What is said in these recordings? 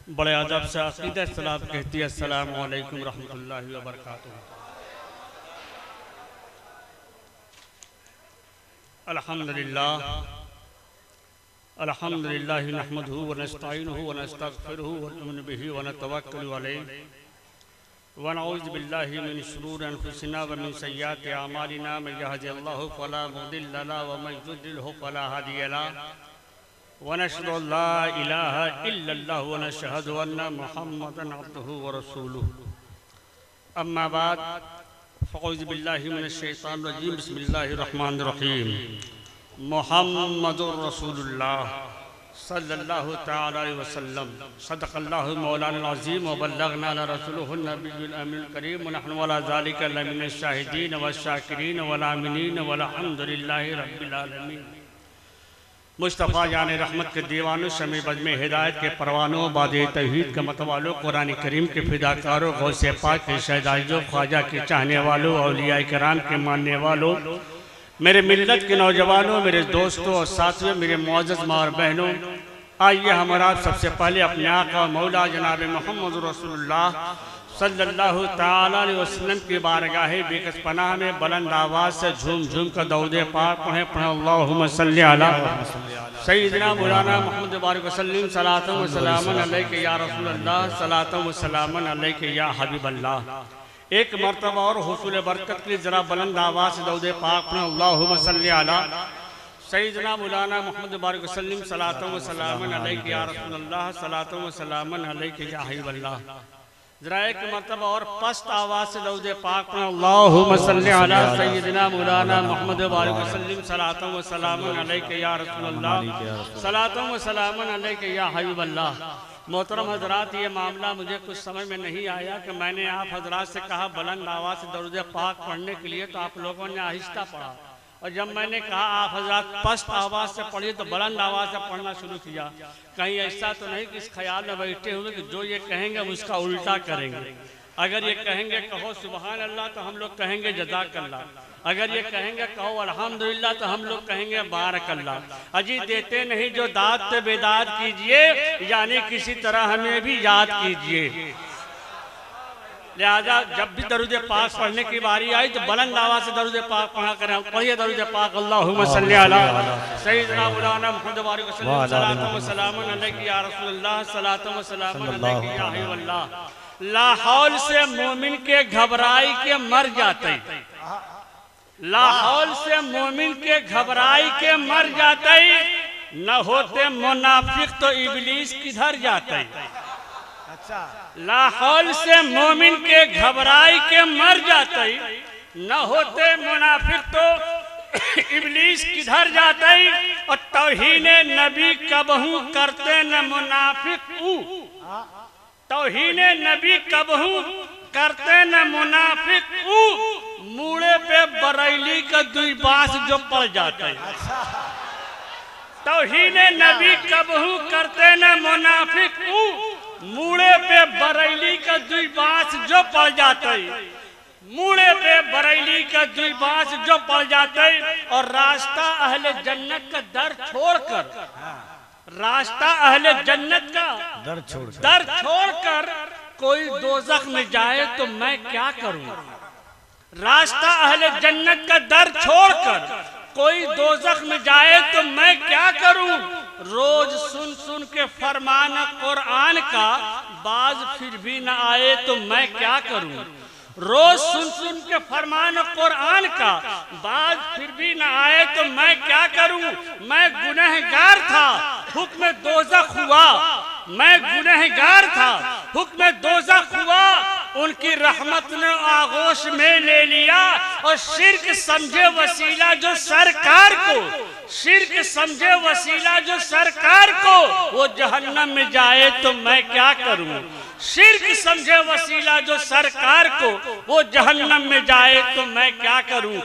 बड़े अदब से अक़ीदत सलाम कहती है, अस्सलामु अलैकुम रहमतुल्लाहि व बरकातुहू। अल्हम्दुलिल्लाह नहमदुहु व नस्तईनुहु व नस्तगफिरुहु व नु'मिनु बिही व नतवक्कलु अलैहि व नऊज़ु बिल्लाहि मिन शुरूरि अनफुसिना व मिन सय्यिआति अमालिना मन यहदिहिल्लाहु फला मुदिल्ल लहु व मन युद्लिलहु फला हादिय लहु व नशहदु अल्ला इलाहा इल्लल्लाह व नशहदु अन्न मुहम्मदन अब्दुहु व रसूलुहु। अम्मा बाद फ़अऊज़ु बिल्लाहि मिनश शैतानिर रजीम। बिस्मिल्लाहिर रहमानिर रहीम। मुहम्मदुर रसूलुल्लाह सल्लल्लाहु तआला अलैहि वसल्लम सदक़ल्लाहु मौलाना अज़ीम व बल्लगना रसूलुहुन नबियुल अमीनुल करीम व नहनु अला ज़ालिका लमिनश शाहिदीन व शाकिरीन व आमिनीन व अल्हम्दुलिल्लाहि रब्बिल आलमीन। मुस्तफ़ा जान रहमत के दीवानों, शमी बज़्म हिदायत के परवानों, बादे तौहीद के मतवालों, कुरान करीम के फिदाकारों, गौसे पाक के शहदाइयों, ख्वाजा के चाहने वालों, औलिया किराम के मानने वालों, मेरे मिल्लत के नौजवानों, मेरे दोस्तों और साथियों, मेरे मुअज़्ज़ज़ माँ और बहनों, आइए हमारा सबसे पहले अपने आका मौला जनाब मोहम्मद रसूलुल्लाह सल्लल्लाहु तआला अलैहि वसल्लम की बारगाह बेकस पनाह में बुलंद आवाज़ से झूम झूम कर दरूद पाक पढ़े अल्लाहुम्मा सल्ली अला सय्यिदना मौलाना मुहम्मद बारिक वसल्लम सलातन व सलामन अलैका या रसूलल्लाह सलातन व सलामन अलैका या हबीबल्लाह। एक मरतबा और हुसूल बरकत के लिए जरा बुलंद आवाज़ से दरूद पाक पढ़े अल्लाहुम्मा सल्ली अला सय्यिदना मौलाना मुहम्मद बारिक वसल्लम सलातन व सलामन अलैका या रसूलल्लाह सलातन व सलामन अलैका या हबीबल्लाह। जरा एक मरतबा और पस्त आवाज़ से दरूद पाक पढ़ें अल्लाहुम्मा सल्ली अला सय्यिदिना मौलाना मुहम्मद बारिक वसल्लम सलातन व सलामन अलैका या रसूलल्लाह सलातन व सलामन अलैका या हबीबल्लाह। मोहतरम हजरात, ये मामला मुझे कुछ समझ में नहीं आया कि मैंने आप हजरात से कहा बुलंद आवाज़ से दरूद पाक पढ़ने के लिए, तो आप लोगों ने आहिस्ता पढ़ा, और जब मैंने कहा आप हजरात पस्त आवाज़ से पढ़िए तो बुलंद आवाज़ से पढ़ना शुरू किया। कहीं ऐसा तो नहीं कि इस ख्याल में बैठे हुए कि जो ये कहेंगे उसका उल्टा करेंगे। अगर ये कहेंगे कहो सुबहान अल्लाह तो हम लोग कहेंगे जज़ाकल्लाह, अगर ये कहेंगे कहो अल्हम्दुलिल्लाह तो हम लोग कहेंगे बारकल्लाह। अजी देते नहीं जो दाद से बेदाद कीजिए, यानी किसी तरह हमें भी याद कीजिए। लिहाजा जब भी दरूद पाक पढ़ने की बारी आई तो बुलंद आवाज़ से दरूद पाक पढ़ा करें। पढ़िए दरूद पाक अल्लाहुम्मा सल्ली अला सय्यिदना मौलाना मुहम्मद बारिक वसल्लम सलातन व सलामन अलैका या रसूलल्लाह सलातन व सलामन अलैका या हबीबल्लाह। लाहौल से मोमिन के घबराई के मर जाते, लाहौल से मोमिन के घबराई के मर जाते, न होते मुनाफिक तो इब्लीस किधर जाते। लाहौल से मोमिन के घबराई के मर जाते, न होते मुनाफिक तो इब्लीस किधर जाते। और तौहीन नबी कबहू करते न मुनाफिक, तौहीन नबी कबहू करते न मुनाफिक, मूड़े पे बरैली का दुई बांस जो पड़ जाते। तौहीन नबी कबहू करते न मुनाफिक, मूड़े पे बरैली का दुई बांस जो पड़ जाते, मूड़े पे बरैली का दुई बांस जो पड़ जाते। और रास्ता अहले जन्नत का दर छोड़कर, रास्ता अहले जन्नत का दर छोड़कर कोई दोज़ख में जाए तो मैं क्या करूं। रास्ता अहले जन्नत का दर छोड़कर कोई दोज़ख में जाए तो मैं क्या करूं। रोज सुन सुन के फरमान कुरान का, बाज फिर भी न आए तो मैं क्या करूं। रोज सुन सुन के फरमान कुरान का, बाज फिर भी न आए तो मैं क्या करूं। मैं गुनहगार था, हुक्म दोज़ख हुआ, मैं गुनहगार था, हुक्म दोज़ख हुआ, उनकी रहमत ने आगोश में ले लिया। और शिर्क समझे वसीला जो सरकार को, शिर्क समझे वसीला जो सरकार को, वो जहन्नम में जाए तो मैं क्या करूं। शिर्क समझे वसीला जो सरकार को, वो जहन्नम में जाए तो मैं क्या करूं।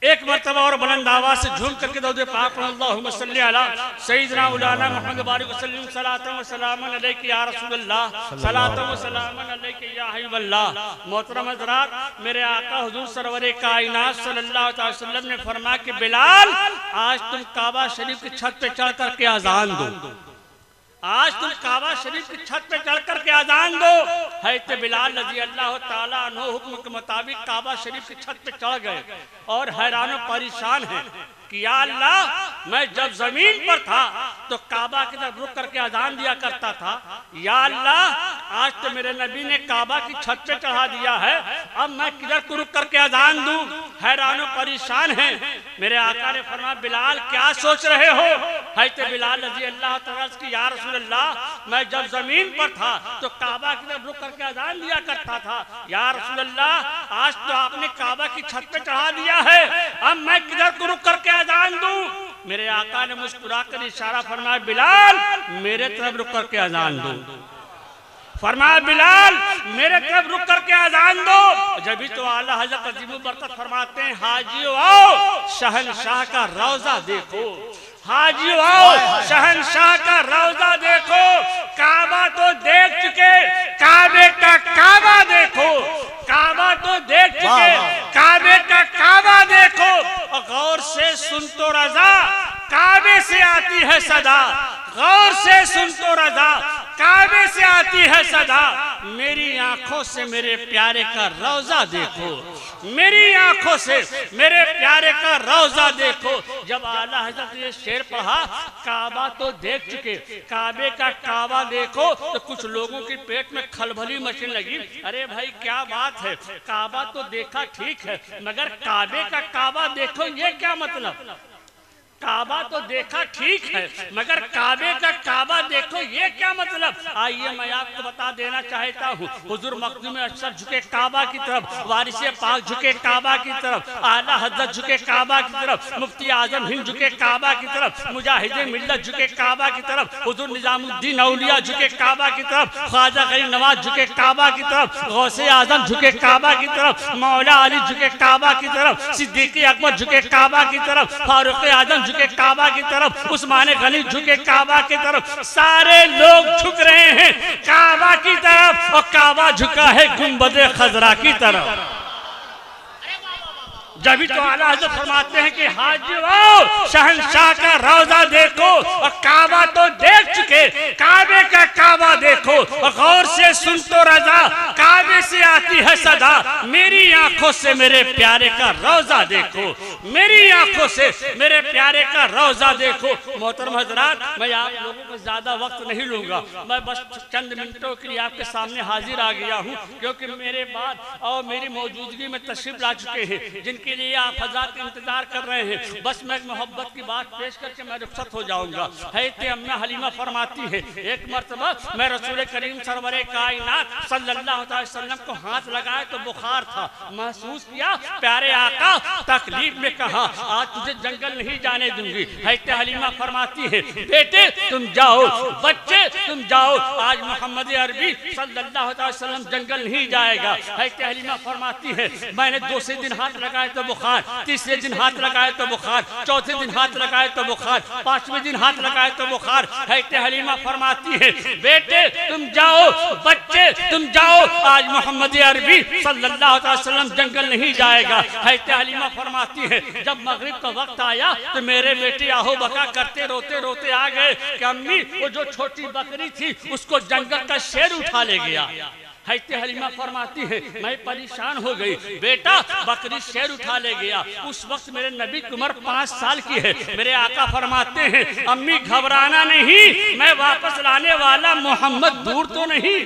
एक मरतबा और बुलंद आवाज़ से झूम करके दरूद पाक पढ़ें अल्लाहुम्मा सल्ली अला सय्यिदना मौलाना मुहम्मद बारिक वसल्लम सलातन व सलामन अलैका या रसूलल्लाह सलातन व सलामन अलैका या हबीबल्लाह। मोहतरम हज़रात, मेरे आका हुज़ूर सरवरे कायनात सल्लल्लाहु अलैहि वसल्लम ने फरमाया कि बिलाल, आज तुम काबा शरीफ की छत पे चढ़ करके अज़ान दो। आज तुम काबा शरीफ की छत पे चढ़ कर के अजान दो। हज़रत बिलाल रज़ी अल्लाह ताला अन्हु हुक्म के मुताबिक काबा शरीफ की छत पे चढ़ गए और हैरान और परेशान हैं कि या अल्लाह, मैं जब जमीन पर था तो काबा की तरफ रुक करके अजान दिया करता था। या अल्लाह, आज तो मेरे नबी ने काबा की छत पे चढ़ा दिया है, अब मैं किधर को रुक करके अजान दूं? हैरान और परेशान हैं। मेरे आका ने फरमाया, बिलाल क्या सोच रहे हो? हज़रत बिलाल रज़ी अल्लाह तआला की, या रसूल अल्लाह, मैं जब जमीन पर था तो काबा की तरफ रुक करके अजान दिया करता था। या रसूल अल्लाह, आज तो आपने काबा की छत पे चढ़ा दिया है, अब मैं किधर को रुक करके अजान दूं? मेरे आका ने मुस्कुराकर इशारा फरमाया, बिलाल मेरे तरफ रुक करके अजान दो। फरमाया, बिलाल मेरे तरफ रुक करके अजान दो। जब भी तो आला हज़रत अज़ीमुल बरकत फरमाते हैं, हाजियो आओ शहनशाह का रौजा देखो, हाजियो आओ शहनशाह का रौजा देखो। काबा तो देख चुके, काबे का काबा देखो, काबा तो देख चुके, काबे का काबा देखो। और गौर से सुन तो रजा, काबे से आती है सदा, गौर से सुन तो रजा, काबे से आती है सदा। मेरी आंखों से मेरे प्यारे का रौजा देखो, मेरी आंखों से मेरे प्यारे का रौजा देखो। जब आला हज़रत ये शेर पढ़ा, काबा तो देख चुके, काबे का काबा देखो, तो कुछ लोगों के पेट में खलबली मचने लगी। अरे भाई क्या बात है, काबा तो देखा ठीक है, मगर काबे का काबा देखो ये क्या मतलब? काबा तो देखा ठीक है, मगर काबे का काबा देखो ये क्या मतलब? आइए मैं आपको बता देना चाहता हूँ। हुजूर मखदूम अशरफ झुके काबा की तरफ, वारिसे पाक झुके काबा की तरफ, आला हज़रत झुके काबा की तरफ, मुफ्ती आजम हिंद झुके काबा की तरफ, मुजाहिदे मिल्लत झुके काबा की तरफ, हुजूर निजामुद्दीन औलिया झुके काबा की तरफ, ख्वाजा गरीब नवाज झुके काबा की तरफ, गौसे आजम झुके काबा की तरफ, मौला अली झुके काबा की तरफ, सिद्दीक़ अकबर झुके काबा की तरफ, फारूक आजम झुके काबा की तरफ, उस्मान गनी झुके काबा की तरफ। सारे लोग झुक रहे हैं काबा की तरफ, और काबा झुका है गुंबद खजरा की तरफ। जब तो आला हज़रत फरमाते हैं कि हाजियो शहनशाह का रौजा देखो, और काबा तो देख चुके, काबे का काबा देखो, और गौर से सुन तो रजा, काबे से आती है सदा। मेरी आंखों से मेरे प्यारे का रौजा देखो, मेरी आंखों से मेरे प्यारे का रौजा देखो। मोहतरम हज़रात, मैं आप लोगों को ज्यादा वक्त नहीं लूंगा, मैं बस चंद मिनटों के लिए आपके सामने हाजिर आ गया हूँ, क्योंकि मेरे बाद और मेरी मौजूदगी में तशरीफ ला चुके हैं जिनके लिए आप हज़रात इंतजार कर रहे हैं। बस मैं मोहब्बत की बात पेश करके मैं रुखसत हो जाऊंगा। हज़रत अम्मा हलीमा फरमाती है, एक मर्तबा मैं रसूल करीम सरवरे कायनात सल्लल्लाहु अलैहि वसल्लम को हाथ लगाया तो बुखार था, महसूस किया, प्यारे आका तकलीफ में कहा, आज तुझे जंगल नहीं जाने दूंगी। हज़रत हलीमा फरमाती है, बेटे तुम जाओ, बच्चे तुम जाओ, आज मोहम्मद अरबी सल्लल्लाहु अलैहि वसल्लम जंगल नहीं जाएगा। हज़रत हलीमा फरमाती है, मैंने दूसरे दिन हाथ लगाए तो बुखार, तीसरे दिन हाथ लगाए तो बुखार, चौथे दिन हाथ लगाए तो बुखार, पांचवें दिन हाथ लगाए तो बुखार। हज़रत हलीमा फरमाती है, बेटे तुम जाओ, बच्चे तुम जाओ, आज मोहम्मद अरबी सल्लल्लाहु अलैहि वसल्लम जंगल नहीं जाएगा। हज़रत हलीमा फरमाती है, जब मगरिब का वक्त आया तो मेरे बेटे आहो बका करते रोते रोते आ गए कि अम्मी वो जो छोटी बकरी थी उसको जंगल का शेर उठा ले गया। हज़रत हलीमा फरमाती है, मैं परेशान हो गई, बेटा बकरी शेर उठा ले गया। उस वक्त मेरे नबी की उम्र 5 साल की है। मेरे आका फरमाते हैं, अम्मी घबराना नहीं, मैं वापस लाने वाला मोहम्मद दूर तो नहीं।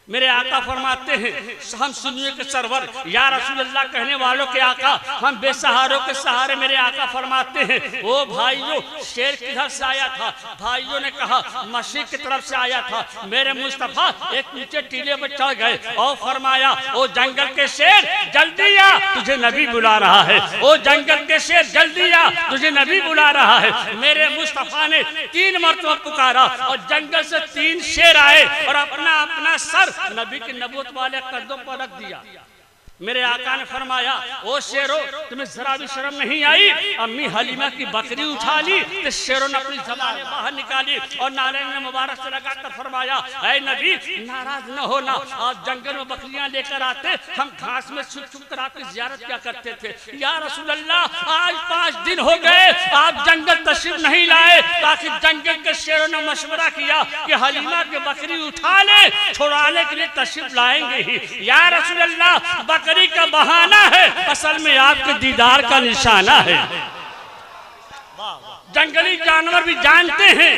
मेरे आका फरमाते हैं, हम सुनिए के सरवर या रसूलुल्लाह कहने वालों के आका, हम बेसहारों के सहारे। मेरे आका फरमाते हैं, ओ भाइयों शेर किधर से आया था? भाइयों ने कहा मशीक की तरफ से आया था। मेरे मुस्तफा एक नीचे टीले पर चढ़ गए और फरमाया, ओ जंगल के शेर जल्दी आ, तुझे नबी बुला रहा है। ओ जंगल के शेर जल्दी आ, तुझे नबी बुला रहा है। मेरे मुस्तफा ने 3 मरतबा पुकारा और जंगल से 3 शेर आए और अपना अपना सर नबी के नबूवत वाले कदमों पर रख दिया। मेरे आका ने फरमाया, ओ शेरो तुम्हें जरा भी शर्म नहीं आई? अम्मी हलीमा की बकरी उठा ली तो शेरों ने अपनी ज़बान बाहर निकाली और नारायण ने मुबारक से लगाकर फरमाया, ऐ नबी नाराज न होना, आप जंगल में बकरियां लेकर आते, हम घास में छुप छुप कर आपकी जियारत क्या करते थे। या रसूल अल्लाह, आज 5 दिन हो गए आप जंगल तशरीफ नहीं लाए। ताकि जंगल के शेरों ने मशवरा किया कि हलीमा की बकरी उठा ले, छुड़ाने के लिए तशरीफ लाएंगे ही। या रसूल अल्लाह, बकरी का बहाना है, असल में आपके दीदार का निशाना है। जंगली जानवर भी जानते हैं,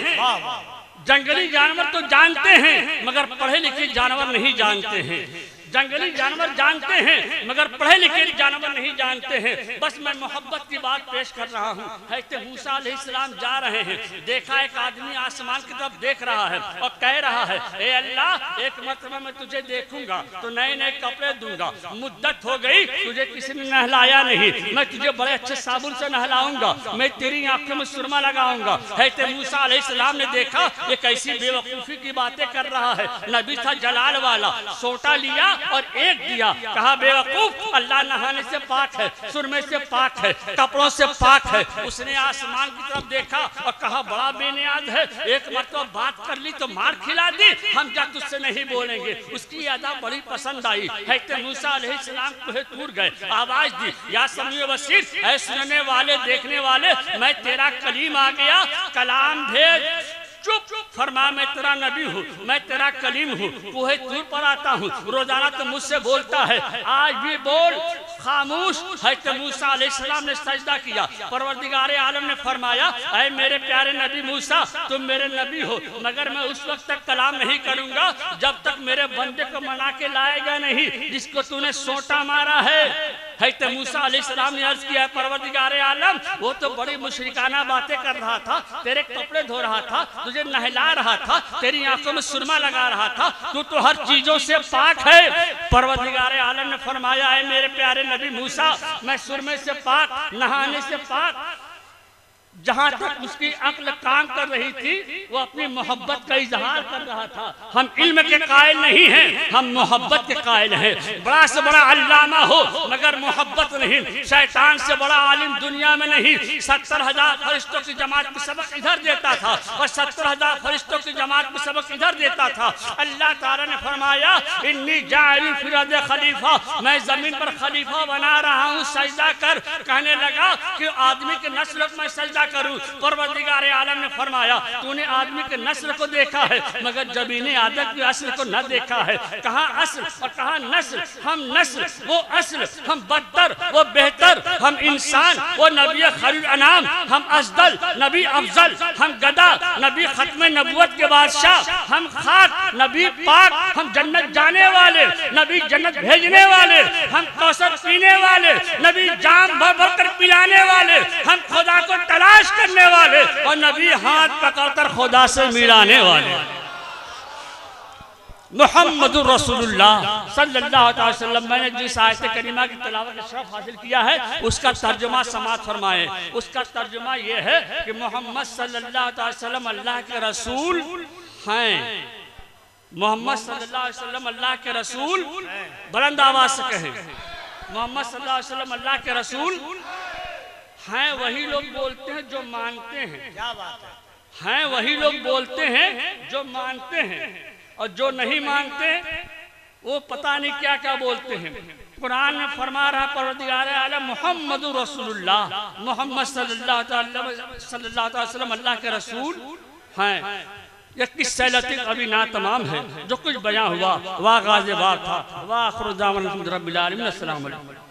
जंगली जानवर तो जानते हैं मगर पढ़े लिखे जानवर नहीं जानते हैं। जंगली जानवर जानते हैं मगर पढ़े लिखे जानवर नहीं जानते हैं। बस मैं मोहब्बत की बात पेश कर रहा हूँ। हज़रत मूसा अलैहिस्सलाम जा रहे हैं, देखा एक आदमी आसमान की तरफ देख रहा है और कह रहा है, ए अल्लाह एक मरतबा मैं तुझे देखूंगा तो नए नए कपड़े दूंगा। मुद्दत हो गई तुझे किसी ने नहलाया नहीं, मैं तुझे बड़े अच्छे साबुन से नहलाऊंगा, मैं तेरी आंखों में सुरमा लगाऊंगा। हज़रत मूसा अलैहिस्सलाम ने देखा ये कैसी बेवकूफ़ी की बातें कर रहा है। नबी था जलाल वाला, सोटा लिया और एक दिया, कहा बेवकूफ अल्लाह नहाने से पाक है, सुरमे से पाक है, कपड़ों से पाक है। उसने आसमान की तरफ देखा और कहा बड़ा बेनियाज है, एक मरतबा बात कर ली तो मार खिला दी, हम जा तुझसे नहीं बोलेंगे। उसकी अदा बड़ी पसंद आई। हज़रत मूसा अलैहिस्सलाम कोहे तूर गए, आवाज दी, या समीअ बसीर, ऐ सुनने वाले देखने वाले, मैं तेरा कलीम आ गया, कलाम भेज। चुप फरमा, मैं तेरा नबी हूँ, मैं तेरा कलीम हूँ, कोहे तूर पर आता हूँ, रोजाना तो मुझसे बोलता है, आज भी बोल। खामोश। हज़रत मूसा अलैहिस्सलाम ने सजदा किया। परवरदिगार आलम ने फरमाया, ऐ मेरे प्यारे नबी मूसा, तुम मेरे नबी हो मगर मैं उस वक्त तक कलाम नहीं करूंगा जब तक मेरे बंदे को मना के लाएगा नहीं जिसको तूने सोटा मारा है। हज़रत मूसा अलैहिस्सलाम ने अर्ज किया, परवरदिगार आलम वो तो बड़ी मुशरिकाना बातें कर रहा था, तेरे कपड़े धो रहा था, तुझे नहला रहा था, तेरी आंखों में सुरमा लगा रहा था, तू तो हर चीजों से पाक है। परवरदिगार आलम ने फरमाया, है मेरे प्यारे नबी मूसा, मैं सुरमे से पाक, नहाने से पाक। जहां तक उसकी अक्ल काम कर रही थी वो अपनी मोहब्बत का इजहार कर रहा था। हम इल्म के कायल नहीं हैं, हम मोहब्बत के कायल हैं। बड़ा से बड़ा अल्लामा हो मगर मोहब्बत नहीं, शैतान से बड़ा आलिम दुनिया में नहीं। 70,000 फरिश्तों की जमात में सबक इधर देता था और 70,000 फरिश्तों की जमात में सबक इधर देता था। अल्लाह ताला ने फरमाया, इन्नी जाइल फिल अर्द खलीफा, मैं जमीन पर खलीफा बना रहा हूँ, सजदा कर। कहने लगा कि आदमी के नस्ल में सजदा करूं। परवरदिगार आलम ने फरमाया, तूने आदमी के नस्ल को देखा है मगर जबीने आदम की असल को न देखा है। कहाँ असल और कहाँ नस्ल? हम नस्ल, वो असल, हम बदतर, वो बेहतर, हम इंसान, वो नबी खैरुल अनाम, हम अफजल, नबी अफजल, हम गदा, नबी खत्म नबुवत के बादशाह, हम खाक, नबी पाक, हम जन्नत जाने वाले, नबी जन्नत भेजने वाले, हम कौसर पीने वाले, नबी जाम भर भर कर पिलाने वाले, हम खुदा को तलाश करने वाले और नबी हाथ पकड़कर खुदा से मिलाने वाले। मुहम्मदुर रसूलुल्लाह सल्लल्लाहु अलैहि वसल्लम। मैंने जिस आयत करीमा की तिलावत का शरफ हासिल किया है उसका तर्जुमा समाअत फरमाए। उसका तर्जुमा यह है कि मोहम्मद सल्लल्लाहु अलैहि वसल्लम अल्लाह के रसूल हैं। मोहम्मद सल्लल्लाहु अलैहि वसल्लम अल्लाह के रसूल, बुलंद आवाज से कहें, मोहम्मद सल्लल्लाहु अलैहि वसल्लम अल्लाह के रसूल हैं। वही लोग बोलते हैं जो मानते हैं, क्या बात है, वही लोग बोलते हैं जो मानते हैं और जो नहीं मानते वो पता नहीं क्या क्या बोलते हैं। कुरान में फरमा रहा परवरदिगार आलम मुहम्मदुर रसूलुल्लाह, मोहम्मद सल्लल्लाहु अलैहि वसल्लम अल्लाह के रसूल हैं। यह किस्सा लतीफ अभी ना तमाम है जो कुछ बयां हुआ। वाह गाज़िबात था। वाह आखिर दामन रब्बिल आलमीन। अस्सलाम वालेकुम।